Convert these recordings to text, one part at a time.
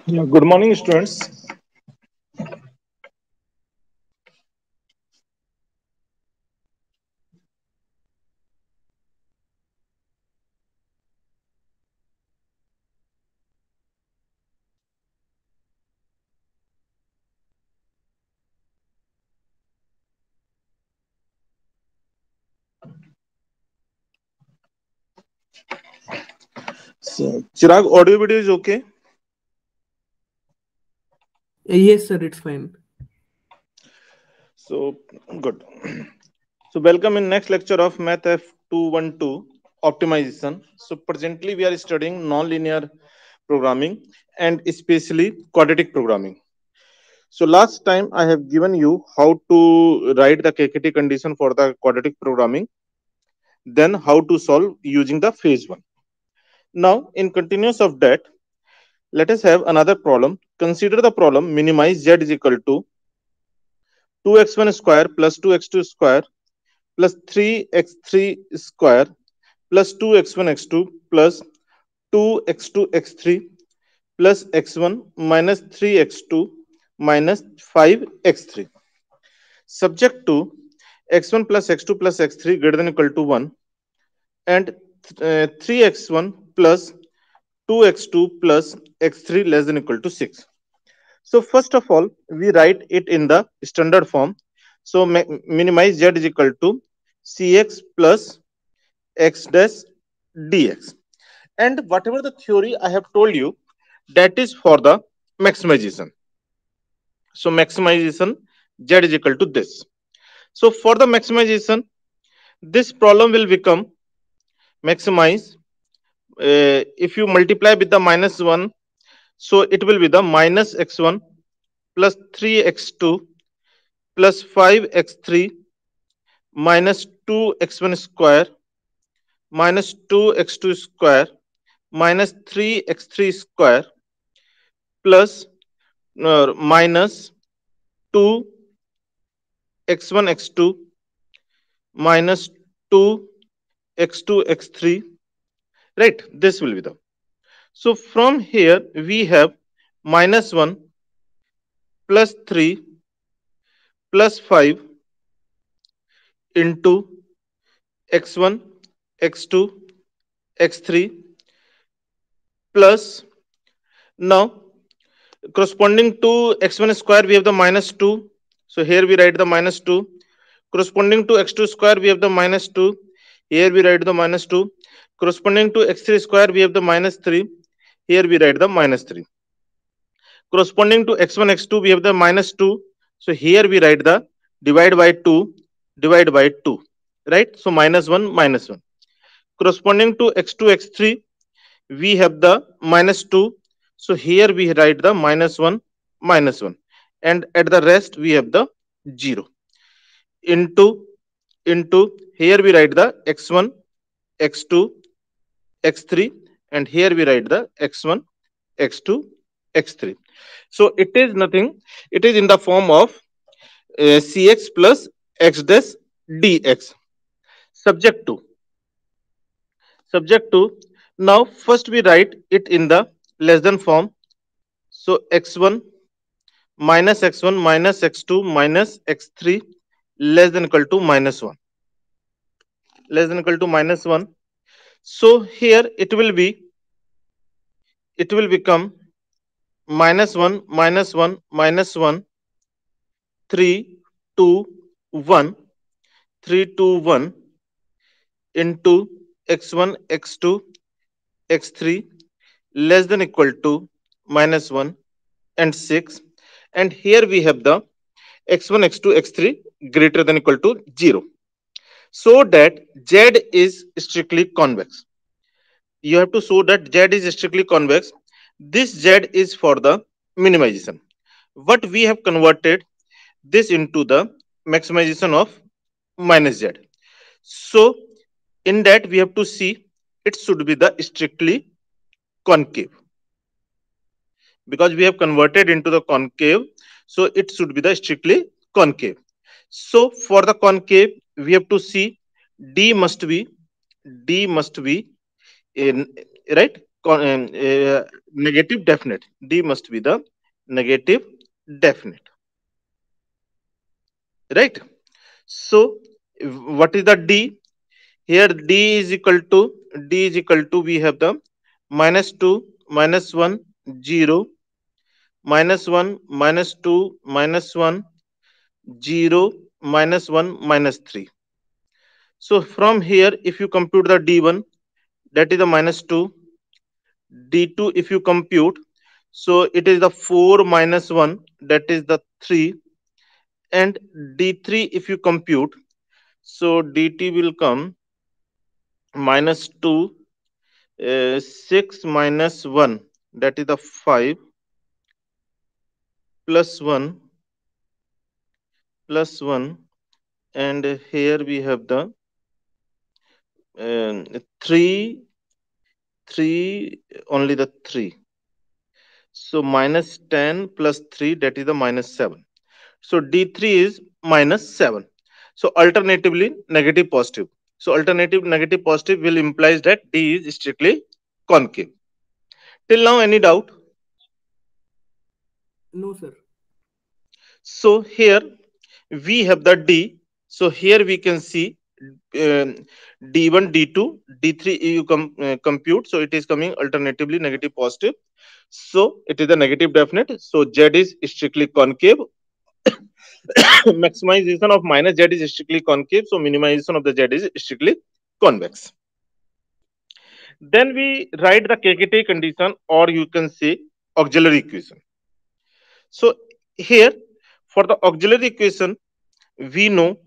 Yeah, good morning, students. So, Chirag, audio video is okay. Yes, sir, it's fine. So, good. So, welcome in next lecture of Math F212 optimization. So, presently we are studying nonlinear programming and especially quadratic programming. So, last time I have given you how to write the KKT condition for the quadratic programming, then how to solve using the phase one. Now, in continuous of that, let us have another problem. Consider the problem minimize z is equal to 2x1 square plus 2x2 square plus 3x3 square plus 2x1 x2 plus 2x2 x3 plus x1 minus 3x2 minus 5x3 subject to x1 plus x2 plus x3 greater than or equal to 1 and 3x1 plus 2x2 plus x3 less than or equal to 6. So first of all, we write it in the standard form. So minimize z is equal to cx plus x dash dx. And whatever the theory I have told you, that is for the maximization. So maximization z is equal to this. So for the maximization, this problem will become maximize. If you multiply with the minus 1, so it will be the minus x1 plus 3x2 plus 5x3 minus 2x1 square minus 2x2 square minus 3x3 square plus minus 2x1 x2 minus 2x2 x3, right? This will be the. So from here we have minus 1 plus 3 plus 5 into x1 x2 x3 plus now corresponding to x1 square we have the minus 2, so here we write the minus 2. Corresponding to x2 square we have the minus 2, here we write the minus 2. Corresponding to x3 square we have the minus 3, here we write the minus 3. Corresponding to x1 x2 we have the minus 2, so here we write the divide by 2, divide by 2, right? So minus 1 minus 1. Corresponding to x2 x3 we have the minus 2, so here we write the minus 1 minus 1, and at the rest we have the 0 into here we write the x1 x2 x3, and here we write the x1 x2 x3. So it is nothing, it is in the form of cx plus x dash dx subject to subject to. Now first we write it in the less than form. So x1 minus x2 minus x3 less than equal to minus 1, less than equal to minus 1. So here it will become -1, -1, -1, 3, 2, 1, 3, 2, 1 into x1, x2, x3 less than equal to -1 and 6. And here we have the x1, x2, x3 greater than equal to 0. So that Z is strictly convex. You have to show that Z is strictly convex. This Z is for the minimization. But we have converted this into the maximization of minus Z. So in that we have to see it should be the strictly concave, because we have converted into the concave, so it should be the strictly concave. So for the concave we have to see d must be d must be in, right, negative definite. D must be the negative definite, right? So what is the d? Here d is equal to we have the -2, -1, 0, -1, -2, -1, 0, -1, -3. So from here if you compute the d1, that is the -2, d2 if you compute, so it is the 4 minus 1, that is the 3, and d3 if you compute, so dt will come -2, 6 minus 1, that is the 5, plus 1, plus 1, and here we have the 3, 3, only the 3. So -10 plus 3, that is the -7. So d3 is -7. So alternatively negative positive. So alternative negative positive will implies that d is strictly concave. Till now any doubt? No, sir. So here we have the d. So here we can see um, d1, d2, d3 you compute. So it is coming alternatively negative positive. So it is a negative definite. So z is strictly concave. Maximization of minus z is strictly concave. So minimization of the z is strictly convex. Then we write the KKT condition, or you can say auxiliary equation. So here for the auxiliary equation, we know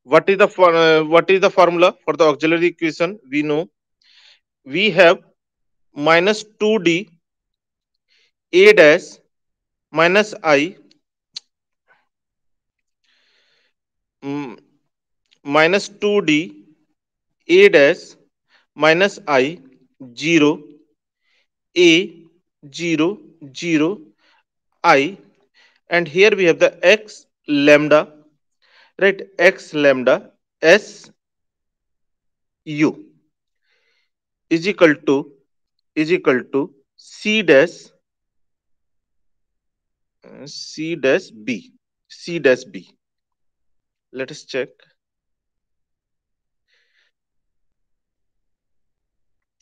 what is the formula for the auxiliary equation. We know we have -2d a dash minus I, mm, -2d a dash minus I 0 a 0 0 I, and here we have the x lambda, right, x lambda s u is equal to c dash c dash b. Let us check.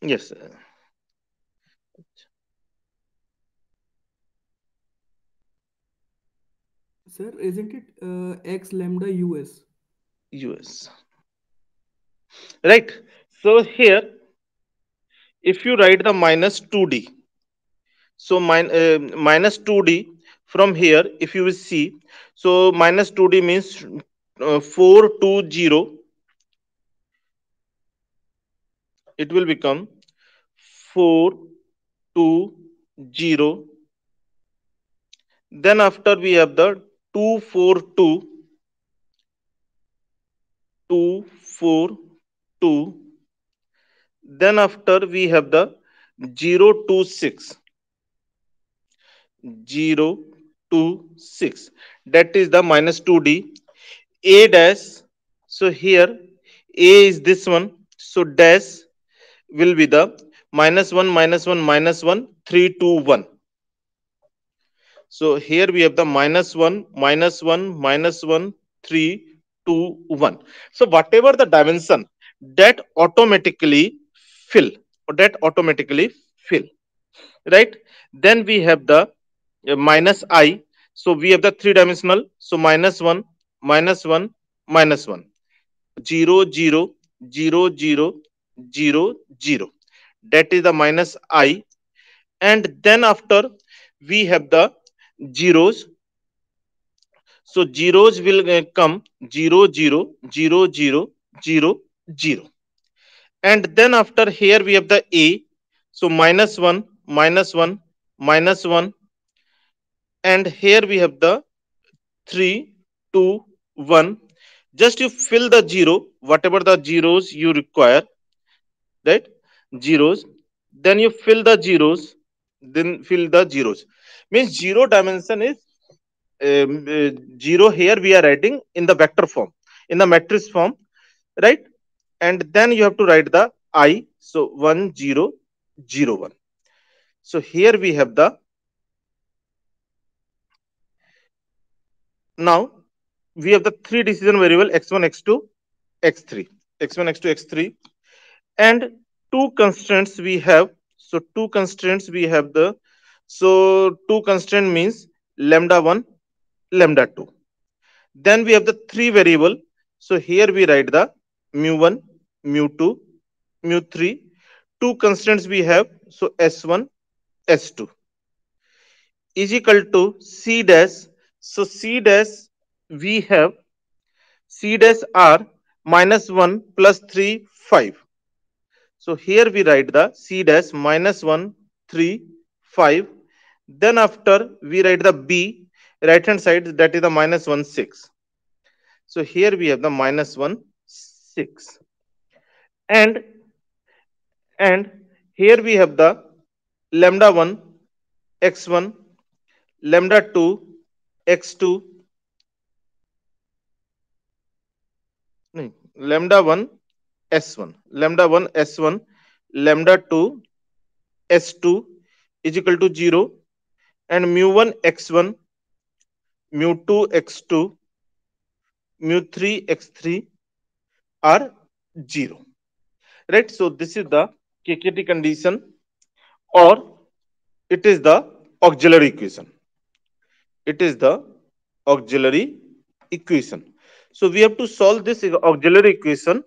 Yes, Sir, isn't it x lambda US? us, right. So here if you write the -2d, so -2d from here if you will see, so -2d means 420, it will become 420. Then after we have the 242, 242. Then after we have the 026, 026. That is the -2d. A dash. So here A is this one. So dash will be the -1, -1, -1, 3, 2, 1. So here we have the -1, -1, -1, 3, 2, 1. So whatever the dimension, that automatically fill, that automatically fill. right? Then we have the minus I. So we have the three dimensional. So minus 1, minus 1, minus 1. 0, 0, 0, 0, 0, 0. That is the minus I. And then after we have the zeros. So zeros will come 0, 0, 0, 0, 0, 0. And then after here we have the A. So minus 1, minus 1, minus 1. And here we have the 3, 2, 1. Just you fill the zero, whatever the zeros you require, right? Zeros. Then you fill the zeros, then fill the zeros. Means zero dimension is zero. Here we are writing in the vector form, in the matrix form, right? And then you have to write the I. So 1, 0, 0, 1. So here we have the now we have the three decision variable x1, x2, x3, x1, x2, x3, and two constraints we have. So two constraints we have the two constraint means lambda 1, lambda 2. Then we have the three variable. So here we write the mu 1, mu 2, mu 3. Two constraints we have. So s1, s2 is equal to c dash. So c dash we have c dash r minus 1 plus 3, 5. So here we write the c dash minus 1, 3, 5. Then after we write the b right hand side, that is the minus 1, 6. So here we have the minus 1, 6. And and here we have the lambda 1, x1, lambda 2, x2, no, lambda 1, s1, lambda 1, s1, lambda 2, s2 is equal to 0, and mu 1, x1, mu 2, x2, mu 3, x3 are 0, right? So this is the KKT condition, or it is the auxiliary equation. It is the auxiliary equation. So we have to solve this auxiliary equation.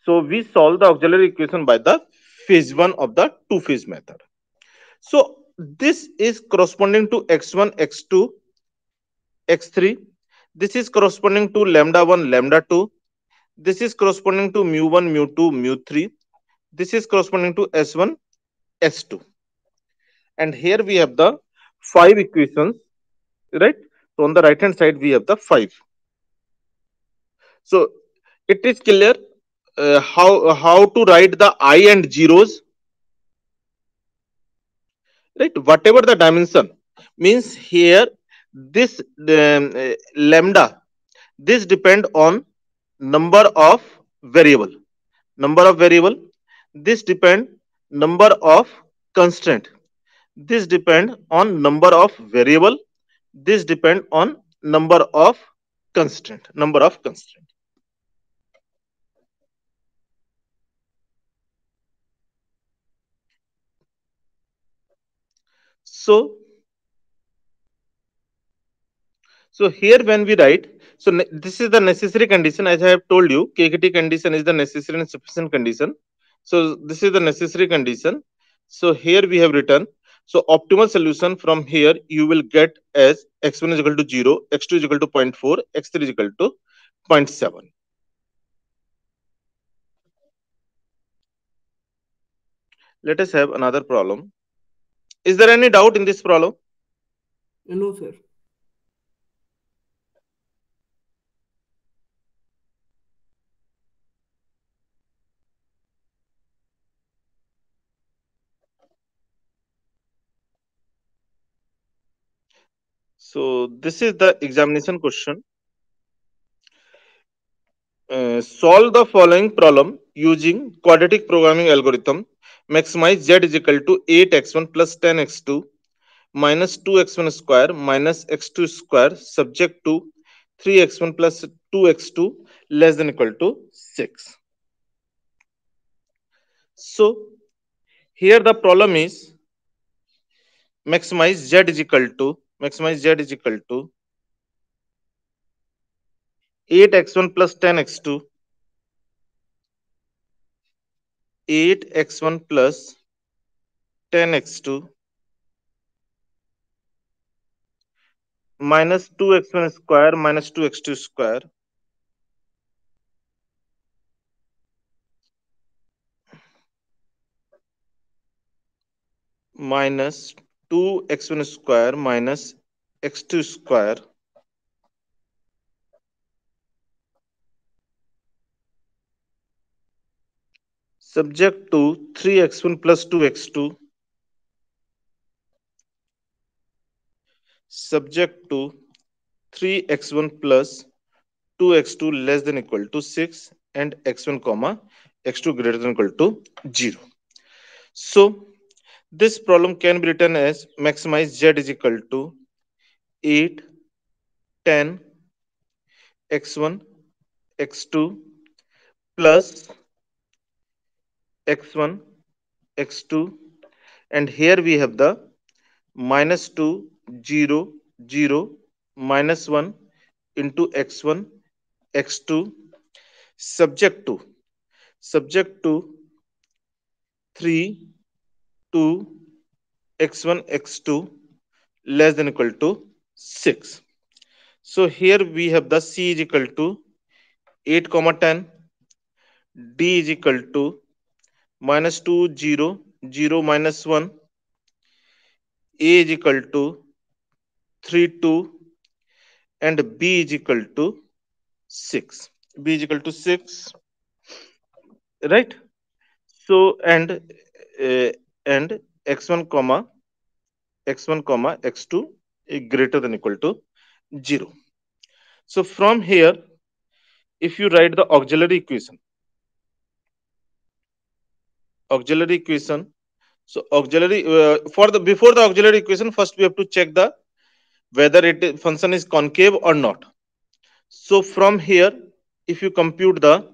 So we solve the auxiliary equation by the phase 1 of the two phase method. So this is corresponding to x1, x2, x3. This is corresponding to lambda 1, lambda 2. This is corresponding to mu 1, mu 2, mu 3. This is corresponding to s1, s2. And here we have the five equations, right? So on the right hand side we have the five. So it is clear how to write the I and zeros, right? Whatever the dimension means here, this lambda, this depend on number of variable, number of variable. This depend number of constraint. This depend on number of variable. This depend on number of constraint, number of constraint. So So here when we write, so this is the necessary condition. As I have told you, KKT condition is the necessary and sufficient condition. So this is the necessary condition. So here we have written, so optimal solution from here you will get as x1 is equal to 0, x2 is equal to 0.4, x3 is equal to 0.7. Let us have another problem. Is there any doubt in this problem? No, sir. So this is the examination question. Solve the following problem using quadratic programming algorithm. Maximize z is equal to 8x1 plus 10x2 minus 2x1 square minus x2 square subject to 3x1 plus 2x2 less than equal to 6. So here the problem is maximize z is equal to 8x1 plus 10x2, 8x1 plus 10x2 minus 2x1 square minus 2x2 square minus 2x1 square minus x2 square subject to 3x1 plus 2x2 subject to 3x1 plus 2x2 less than equal to 6 and x1 comma x2 greater than equal to 0. So this problem can be written as maximize z is equal to 8, 10, x1, x2 plus x1, x2, and here we have the minus 2, 0, 0, minus 1 into x1, x2, subject to subject to 3, 2, x1, x2 less than equal to 6. So here we have the c is equal to 8 comma 10, d is equal to minus 2, 0, 0 minus 1, a is equal to 3, 2, and b is equal to 6. B is equal to 6, right? So and x1 comma x1 comma x2 is greater than equal to 0. So from here, if you write the auxiliary equation, so auxiliary for the before the auxiliary equation, first we have to check the whether function is concave or not. So from here, if you compute the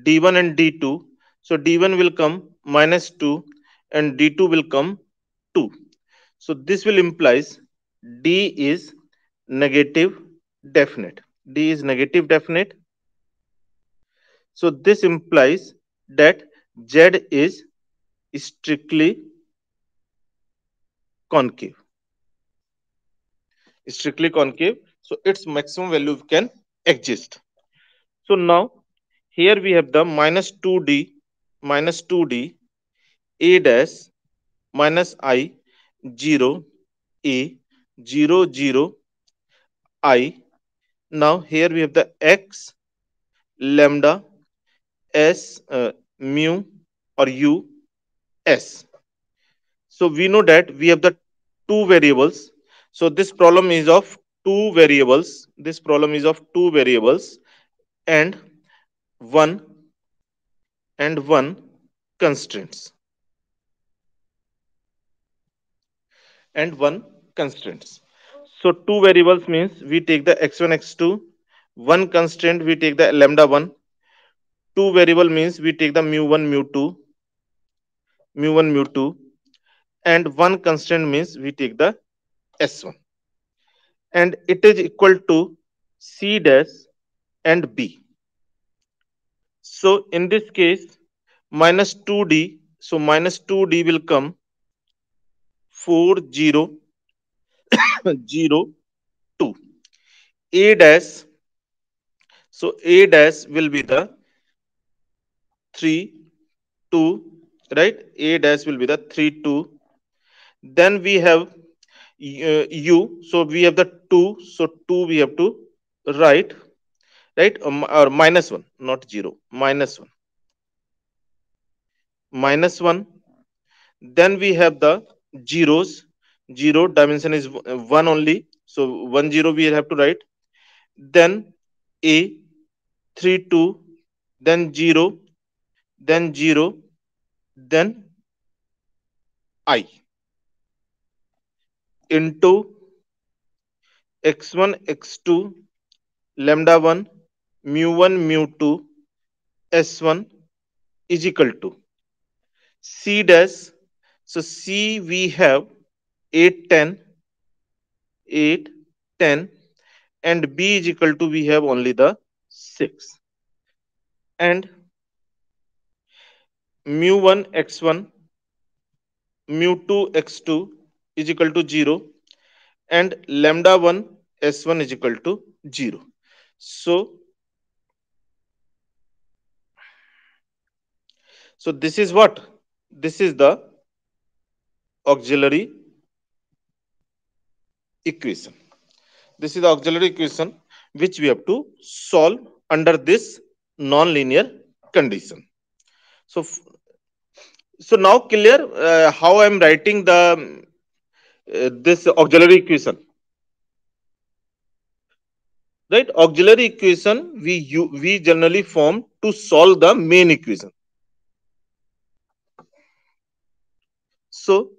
d1 and d2, so d1 will come minus 2 and d2 will come 2. So this will implies d is negative definite. D is negative definite. So this implies that z is strictly concave. Strictly concave. So its maximum value can exist. So now here we have the minus 2d minus 2d a dash minus I 0 a 0 0 I. Now here we have the x lambda s mu or u s. So we know that we have the two variables. So this problem is of two variables. This problem is of two variables and one one constraints and one constraints. So two variables means we take the x1 x2. One constraint we take the lambda 1. Two variable means we take the mu1 mu1 mu2, and one constraint means we take the s1, and it is equal to c dash and b. So in this case, minus 2d, so minus 2d will come 4 0 0 2. A dash, so a dash will be the 3 2, right? A dash will be the 3 2. Then we have u, so we have the 2, so 2 we have to write, right? Or minus 1, not 0, minus 1, minus 1. Then we have the zeros. 0 dimension is 1 only, so 1 0 we have to write. Then a 3 2, then 0, then 0, then I into x1 x2 lambda 1 mu1 mu2 s1 is equal to c dash. So c we have 8, 10, 8, 10, and b is equal to, we have only the 6, and mu1 x1, mu2 x2 is equal to 0, and lambda 1 s1 is equal to 0. So so this is what, this is the auxiliary equation. This is the auxiliary equation which we have to solve under this non-linear condition. So, so now clear how I am writing the this auxiliary equation, right? Auxiliary equation we generally form to solve the main equation. So,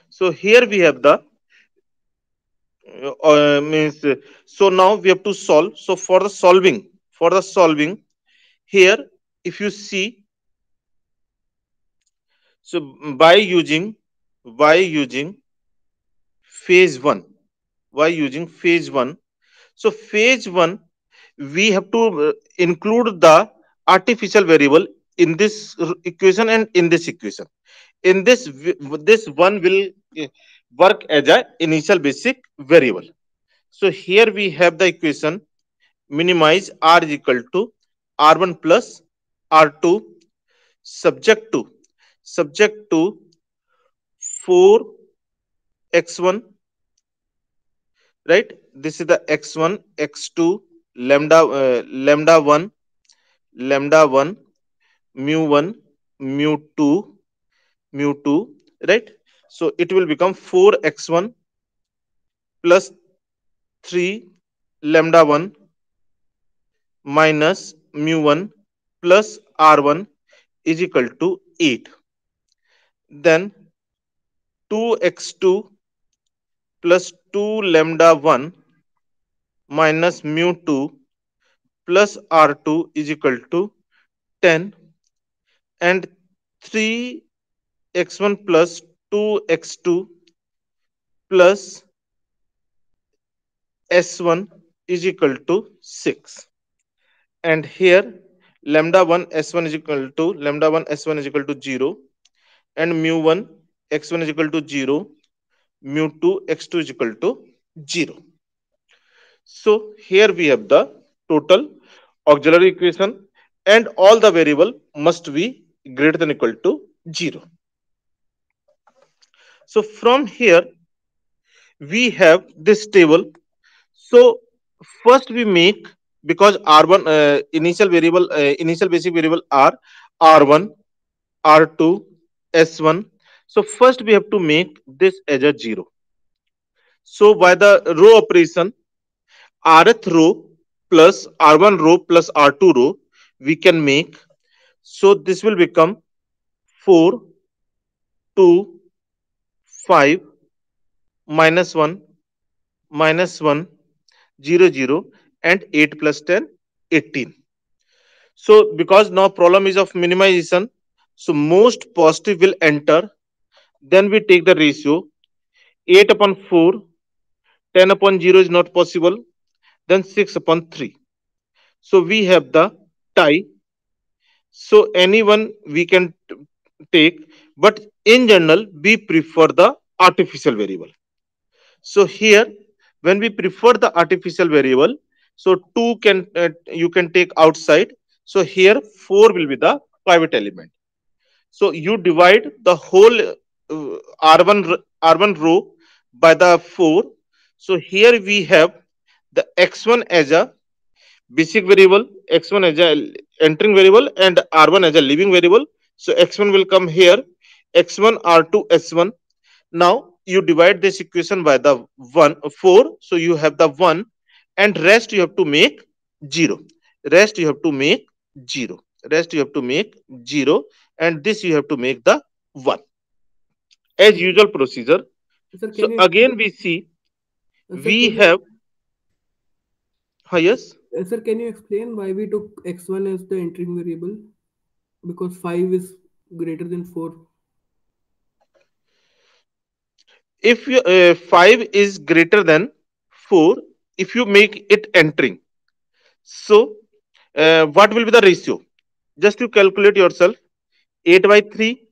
so here we have the means so now we have to solve. So for the solving here, if you see, so by using phase 1, by using phase 1, so phase 1 we have to include the artificial variable in this equation and in this equation. In this, this one will work as a initial basic variable. So here we have the equation, minimize r is equal to r1 plus r2, subject to subject to 4x1, right? This is the x1, x2, lambda 1, lambda 1, mu 1, mu 2, mu 2, right? So it will become 4x1 plus 3 lambda 1 minus mu 1 plus r1 is equal to 8. Then 2x2 plus 2 lambda 1 minus mu 2 plus r2 is equal to 10, and 3x1 plus 2x2 plus s1 is equal to 6. And here lambda 1 s1 is equal to, lambda 1 s1 is equal to 0, and mu 1 x1 is equal to 0, mu 2 x2 is equal to 0. So here we have the total auxiliary equation, and all the variable must be greater than equal to 0. So from here we have this table. So first we make, because r1 initial variable, initial basic variable are r1, r2, s1. So first we have to make this as a 0. So by the row operation, rth row plus r1 row plus r2 row we can make. So this will become 4, 2, 5, minus 1, minus 1, 0, 0, and 8 plus 10, 18. So because now problem is of minimization, so most positive will enter. Then we take the ratio 8 upon 4, 10 upon 0 is not possible. Then 6 upon 3. So we have the tie. So anyone we can take, but in general we prefer the artificial variable. So here when we prefer the artificial variable, so 2 can you can take outside. So here 4 will be the pivot element. So you divide the whole r1 row by the 4. So here we have the x1 as a basic variable, x1 as a entering variable, and r1 as a leaving variable. So x1 will come here, x1 r2 s1. Now you divide this equation by the 1 4. So you have the 1, and rest you have to make 0. Rest you have to make 0. Rest you have to make 0, and this you have to make the 1 as Sir, usual procedure. sir, So can you again we see sir, we can you have, yes. Sir, can you explain why we took x1 as the entering variable? Because 5 is greater than 4. If 5 is greater than 4, if you make it entering, so what will be the ratio? Just you calculate yourself. 8 by 3,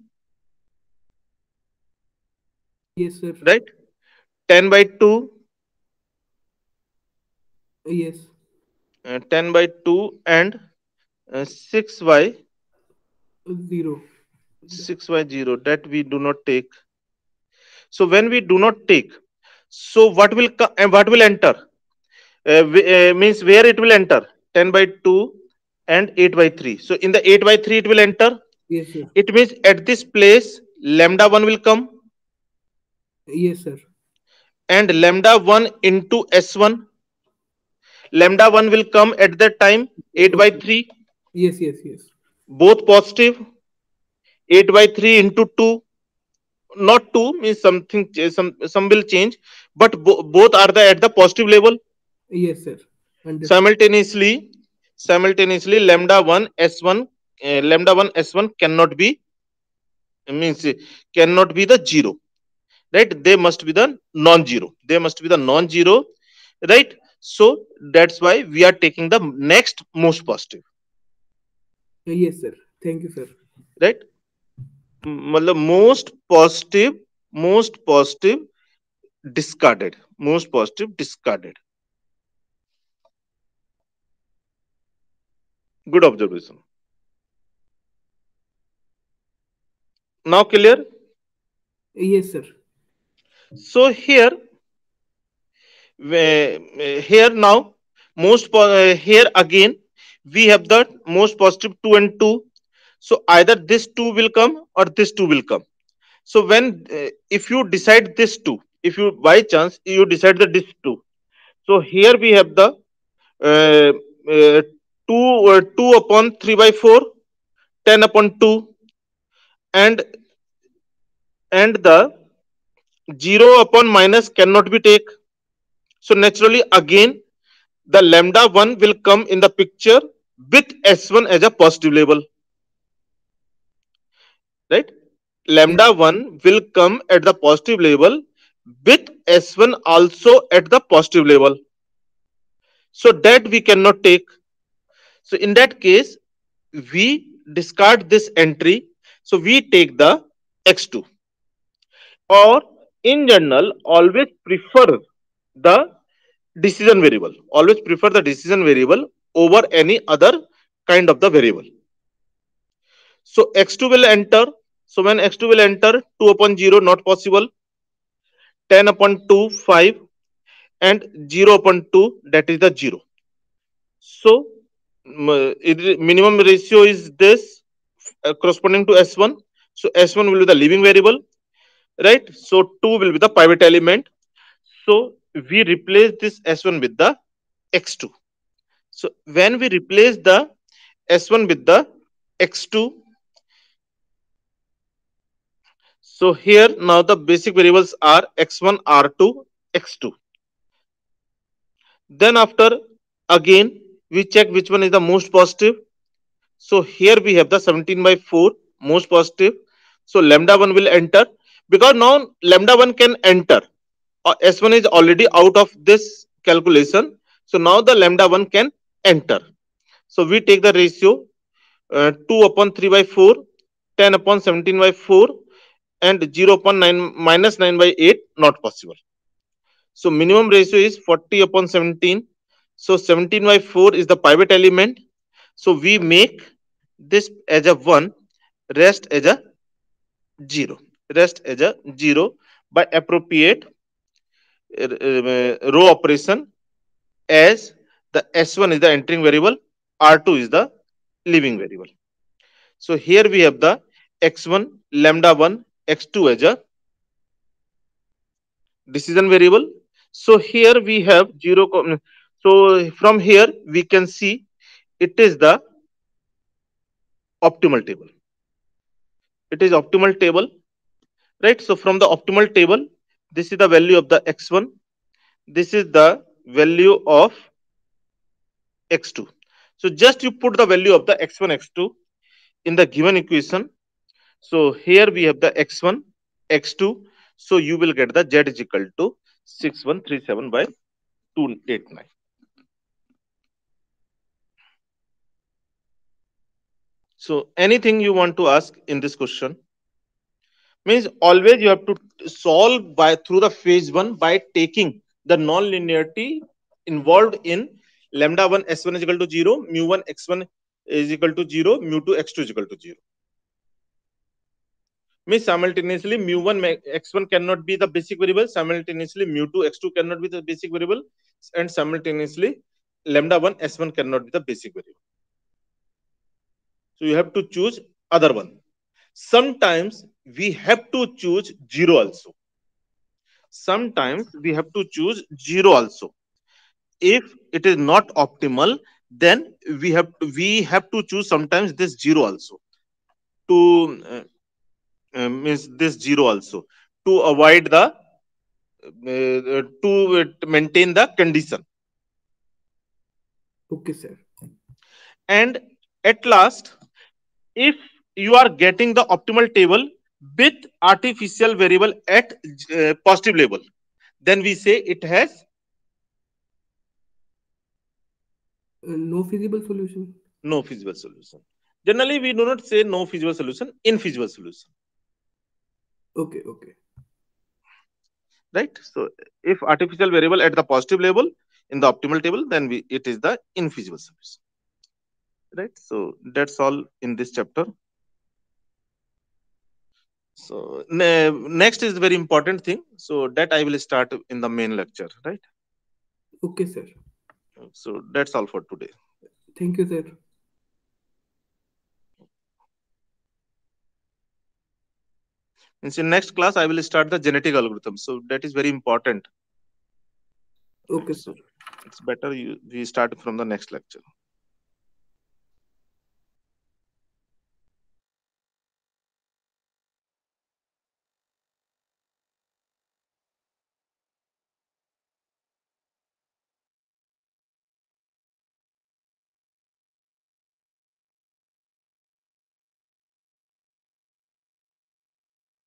Yes, sir. right? 10 by 2, Yes. 10 by 2, and 6 by 0. 6 by 0, that we do not take. So when we do not take, so what will what will enter? Means where it will enter? 10 by 2 and 8 by 3. So in the 8 by 3 it will enter. Yes, sir. It means at this place lambda 1 will come, Yes, sir. and lambda 1 into s1, lambda 1 will come at that time 8 by Okay. 3, Yes, yes, yes. both positive. 8 by 3 into 2, not 2 means something, some will change, but both are the at the positive level. Yes, sir. Understood. Simultaneously lambda 1 s1, lambda 1 s1 cannot be, means cannot be the zero, right? They must be the non-zero, they must be the non-zero, right? So that's why we are taking the next most positive, Yes, sir. Thank you, sir. right? मतलब most positive discarded, most positive discarded. Good observation. Now clear? Yes, sir. So here now here again we have the most positive 2 and 2. So either this 2 will come or this 2 will come. So when if you decide this 2, if you by chance you decide that this 2, so here we have the uh, uh, 2 upon 3 by 4, 10 upon 2, and the 0 upon minus cannot be take. So naturally again the lambda 1 will come in the picture with s1 as a positive label, right? Yes, Lambda 1 will come at the positive label with s1 also at the positive label, so that we cannot take. So in that case we discard this entry, so we take the x2, or in general always prefer the decision variable, always prefer the decision variable over any other kind of the variable. So x2 will enter. So when x2 will enter, 2 upon 0 not possible, 10 upon 2 5, and 0 upon 2 that is the 0. So minimum ratio is this, corresponding to s1. So s1 will be the leaving variable, right? So 2 will be the pivot element. So we replace this s1 with the x2. So when we replace the s1 with the x2, so here now the basic variables are x1, r2, x2. Then after again we check which one is the most positive. So here we have the 17 by 4 most positive. So lambda 1 will enter, because now lambda 1 can enter. S1 is already out of this calculation. So now the lambda 1 can enter. So we take the ratio 2 upon 3 by 4, 10 upon 17 by 4, and 0 upon 9 minus 9 by 8 not possible. So minimum ratio is 40 upon 17. So 17 by 4 is the pivot element. So we make this as a 1, rest as a 0. Rest as a 0 by appropriate row operation, as the S1 is the entering variable, R2 is the leaving variable. So here we have the x1, lambda 1, x2 as a decision variable. So here we have 0. So from here we can see it is the optimal table. It is optimal table, right? So from the optimal table, this is the value of the x1. This is the value of x2. So just you put the value of the x1, x2 in the given equation. So here we have the x1, x2. So you will get the z is equal to 6137 by 289. So anything you want to ask in this question? Means always you have to solve by through the phase one by taking the non-linearity involved in lambda 1 s1 is equal to 0, mu 1 x1 is equal to 0, mu 2 x2 is equal to 0. Means simultaneously mu 1 x1 cannot be the basic variable, simultaneously mu 2 x2 cannot be the basic variable, and simultaneously lambda 1 s1 cannot be the basic variable. So you have to choose other one. Sometimes we have to choose 0 also. Sometimes we have to choose 0 also. If it is not optimal, then we have to choose sometimes this 0 also to means this 0 also to avoid the to maintain the condition. Okay, sir. And at last, if you are getting the optimal table with artificial variable at positive level, then we say it has No feasible solution. no feasible solution. Generally, we do not say no feasible solution, infeasible solution, Okay, okay. right? So, if artificial variable at the positive level in the optimal table, then it is the infeasible solution, right? So, that's all in this chapter. So, next is very important thing. So, that I will start in the main lecture, right? Okay, sir. So, that's all for today. Thank you, sir. In next class, I will start the genetic algorithm. So, that is very important. Right? Okay, So, sir. it's better we start from the next lecture.